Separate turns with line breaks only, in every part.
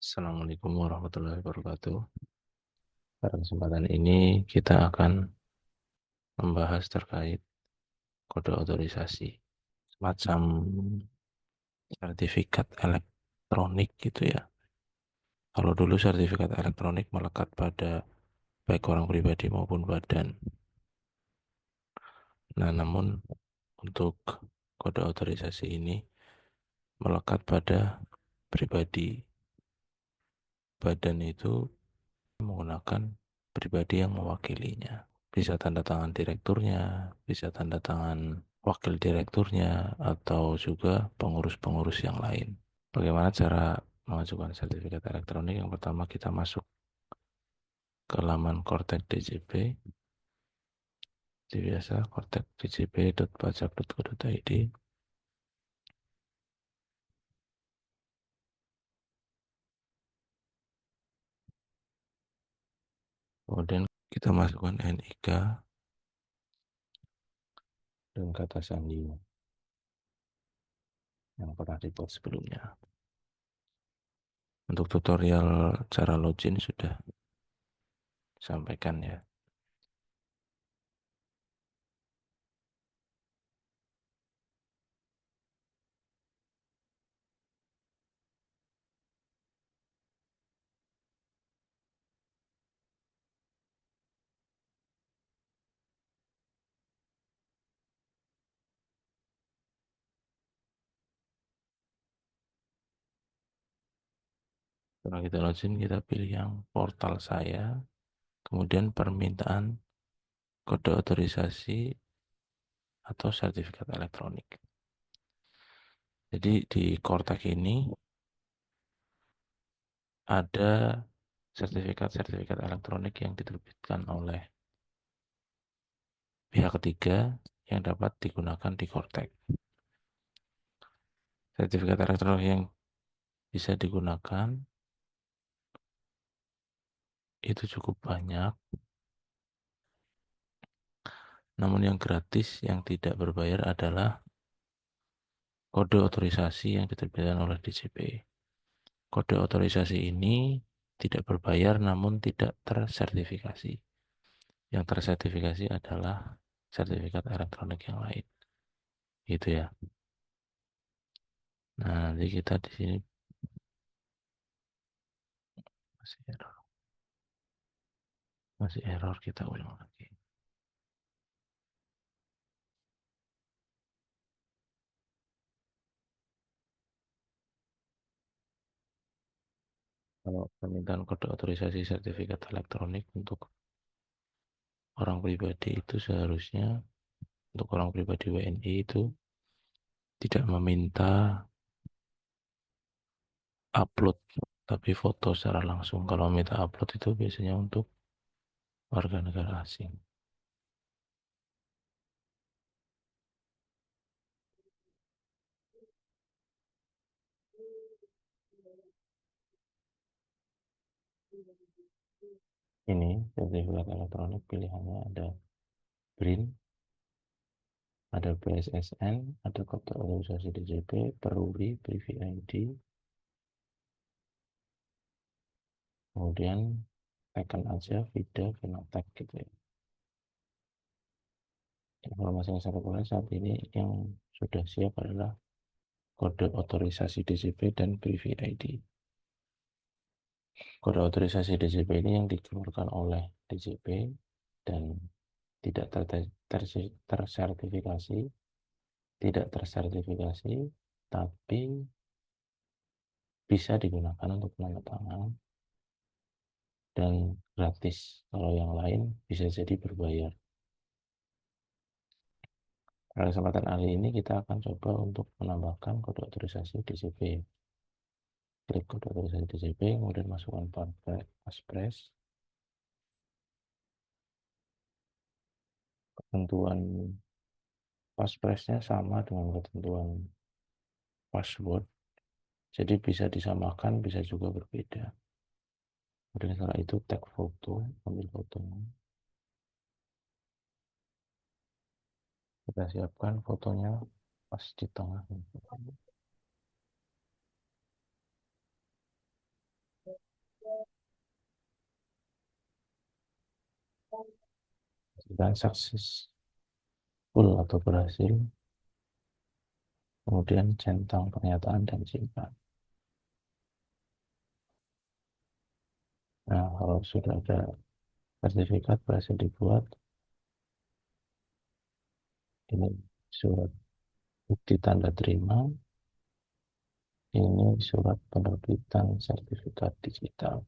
Assalamualaikum warahmatullahi wabarakatuh. Pada kesempatan ini kita akan membahas terkait kode otorisasi, semacam sertifikat elektronik gitu ya. Kalau dulu sertifikat elektronik melekat pada baik orang pribadi maupun badan. Nah, namun untuk kode otorisasi ini melekat pada pribadi. Badan itu menggunakan pribadi yang mewakilinya. Bisa tanda tangan direkturnya, bisa tanda tangan wakil direkturnya, atau juga pengurus-pengurus yang lain. Bagaimana cara mengajukan sertifikat elektronik? Yang pertama kita masuk ke laman Kortek DJP, seperti biasa kortekdjp.pajak.go.id. Kemudian kita masukkan NIK dan kata sandi yang pernah dibuat sebelumnya. Untuk tutorial cara login sudah sampaikan ya. Setelah kita login, kita pilih yang portal saya, kemudian permintaan kode otorisasi atau sertifikat elektronik. Jadi di Kortek ini ada sertifikat-sertifikat elektronik yang diterbitkan oleh pihak ketiga yang dapat digunakan di Kortek. Sertifikat elektronik yang bisa digunakan itu cukup banyak, namun yang gratis yang tidak berbayar adalah kode otorisasi yang diterbitkan oleh DJP. Kode otorisasi ini tidak berbayar namun tidak tersertifikasi. Yang tersertifikasi adalah sertifikat elektronik yang lain. Gitu ya. Nah, nanti kita di sini masih error. Masih error, kita ulang lagi. Kalau permintaan kode otorisasi sertifikat elektronik untuk orang pribadi itu seharusnya untuk orang pribadi WNI itu tidak meminta upload tapi foto secara langsung. Kalau minta upload itu biasanya untuk warga negara asing. Ini sertifikat elektronik pilihannya ada BRIN, ada BSSN, ada kode organisasi DJP, Peruri, PVID, kemudian tekan aja VIDA, Finotek gitu ya. Informasi yang saya peroleh saat ini yang sudah siap adalah kode otorisasi DJP dan PVID. Kode otorisasi DJP ini yang dikeluarkan oleh DJP dan tidak tersertifikasi, tidak tersertifikasi, tapi bisa digunakan untuk penanda tangan dan gratis. Kalau yang lain bisa jadi berbayar. Pada kesempatan kali ini kita akan coba untuk menambahkan kode otorisasi DCP. Klik kode otorisasi DCP, kemudian masukkan passphrase. Ketentuan passphrase-nya sama dengan ketentuan password, jadi bisa disamakan, bisa juga berbeda. Kemudian setelah itu tag foto, ambil fotonya. Kita siapkan fotonya pas di tengah. dan successful atau berhasil, kemudian centang pernyataan dan simpan. Nah, kalau sudah ada sertifikat berhasil dibuat, ini surat bukti tanda terima, ini surat penerbitan sertifikat digital.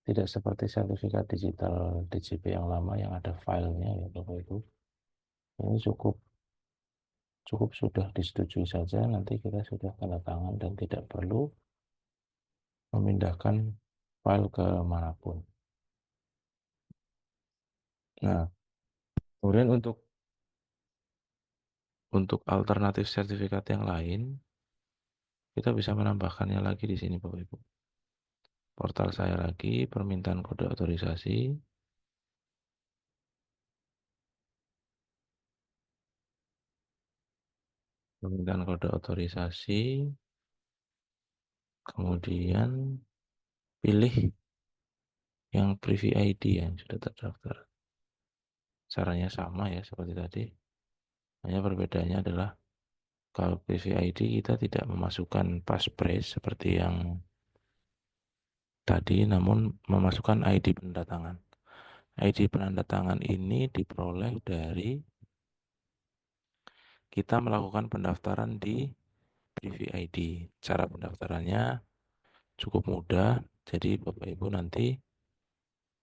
Tidak seperti sertifikat digital DJP yang lama yang ada filenya ya Bapak Ibu. Ini cukup sudah disetujui saja, nanti kita sudah tanda tangan dan tidak perlu memindahkan file ke manapun. Nah, kemudian untuk alternatif sertifikat yang lain, kita bisa menambahkannya lagi di sini Bapak Ibu. Portal saya lagi, permintaan kode otorisasi, kemudian pilih yang Privy ID yang sudah terdaftar. Caranya sama ya seperti tadi, hanya perbedaannya adalah kalau Privy ID kita tidak memasukkan passphrase seperti yang tadi, namun memasukkan ID penanda tangan. ID penanda tangan ini diperoleh dari kita melakukan pendaftaran di Privy ID. Cara pendaftarannya cukup mudah, jadi Bapak Ibu nanti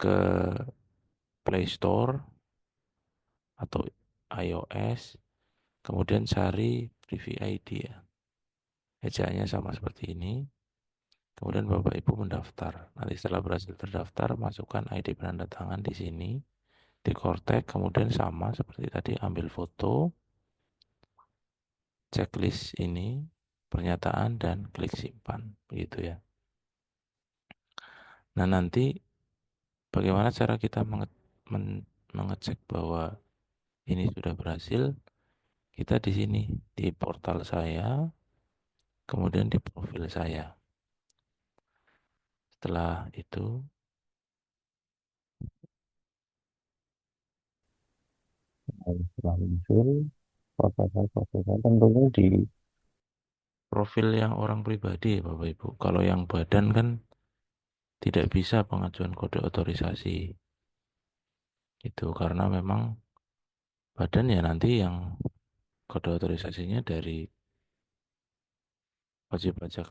ke Play Store atau iOS, kemudian cari Privy ID ya. Ejaannya sama seperti ini. Kemudian Bapak Ibu mendaftar. Nanti setelah berhasil terdaftar, masukkan ID penanda tangan di sini, di Kortek, kemudian sama seperti tadi, ambil foto, checklist ini, pernyataan, dan klik simpan. Begitu ya. Nah nanti bagaimana cara kita mengecek bahwa ini sudah berhasil? Kita di sini, di portal saya, kemudian di profil saya. Setelah itu, setelah muncul foto saya tentunya di profil yang orang pribadi ya Bapak Ibu. Kalau yang badan kan tidak bisa pengajuan kode otorisasi. Itu karena memang badan ya nanti yang kode otorisasinya dari wajib pajak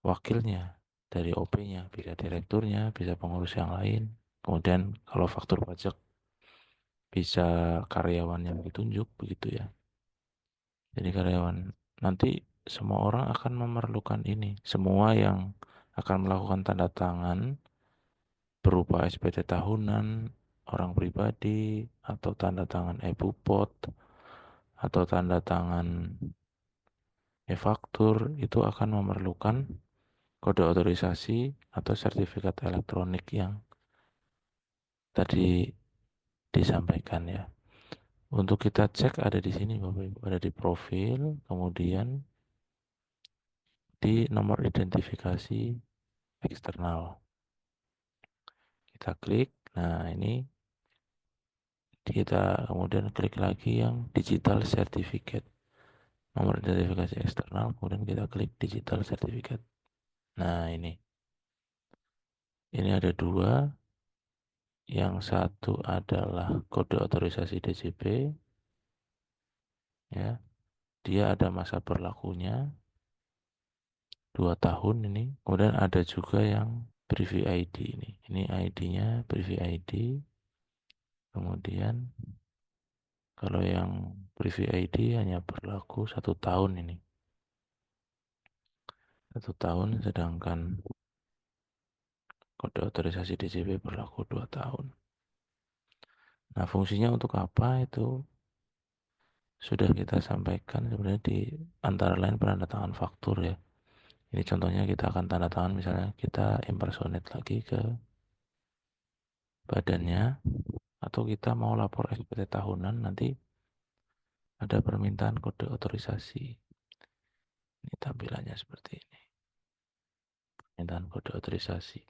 wakilnya, dari OP-nya, bisa direkturnya, bisa pengurus yang lain. Kemudian kalau faktur pajak bisa karyawan yang ditunjuk begitu ya. Jadi karyawan nanti semua orang akan memerlukan ini. Semua yang akan melakukan tanda tangan berupa SPT tahunan, orang pribadi, atau tanda tangan e-bupot, atau tanda tangan e-faktur, itu akan memerlukan kode otorisasi atau sertifikat elektronik yang tadi disampaikan ya. Untuk kita cek ada di sini Bapak Ibu, ada di profil, kemudian di nomor identifikasi eksternal. Kita klik, nah ini kita kemudian klik lagi yang digital certificate. Nomor identifikasi eksternal, kemudian kita klik digital certificate. Nah ini ada dua, yang satu adalah kode otorisasi DJP, ya, dia ada masa berlakunya 2 tahun ini. Kemudian ada juga yang Privy ID ini ID-nya Privy ID. Kemudian kalau yang Privy ID hanya berlaku 1 tahun ini, 1 tahun, sedangkan kode otorisasi DJP berlaku 2 tahun. Nah, fungsinya untuk apa itu sudah kita sampaikan sebenarnya di antara lain penandatangan faktur ya. Ini contohnya kita akan tanda tangan, misalnya kita impersonate lagi ke badannya, atau kita mau lapor SPT tahunan, nanti ada permintaan kode otorisasi. Ini tampilannya seperti ini. Permintaan kode otorisasi.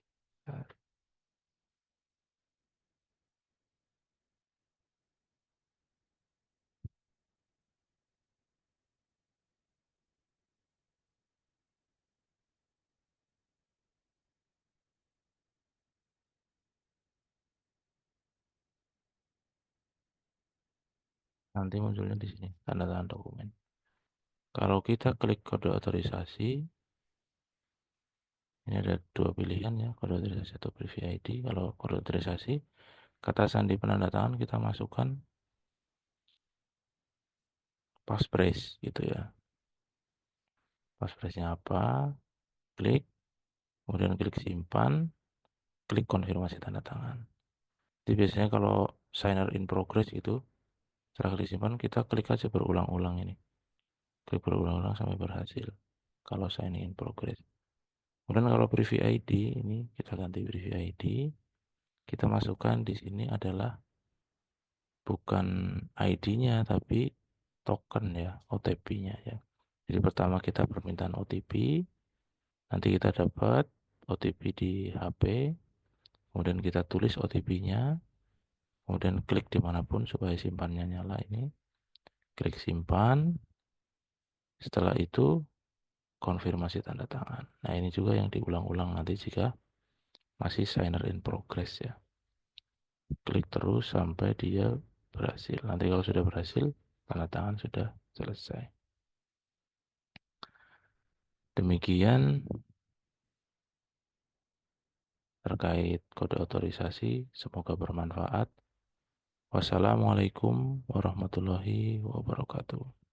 Nanti munculnya di sini, tanda tangan dokumen. Kalau kita klik kode otorisasi, ini ada dua pilihan ya, kode otorisasi atau preview ID. Kalau kode otorisasi, kata sandi penanda tangan kita masukkan passphrase gitu ya. Passphrase-nya apa? Klik, kemudian klik simpan, klik konfirmasi tanda tangan. Jadi biasanya kalau signer in progress itu, setelah klik simpan, kita klik aja berulang-ulang ini. Klik berulang-ulang sampai berhasil. Kalau sign in progress. Kemudian kalau preview ID, ini kita ganti preview ID. Kita masukkan di sini adalah bukan ID-nya, tapi token ya, OTP-nya ya. Jadi pertama kita permintaan OTP, nanti kita dapat OTP di HP, kemudian kita tulis OTP-nya, kemudian klik dimanapun supaya simpannya nyala ini, klik simpan, setelah itu konfirmasi tanda tangan. Nah ini juga yang diulang-ulang nanti jika masih signer in progress ya. Klik terus sampai dia berhasil. Nanti kalau sudah berhasil, tanda tangan sudah selesai. Demikian terkait kode otorisasi. Semoga bermanfaat. Wassalamualaikum warahmatullahi wabarakatuh.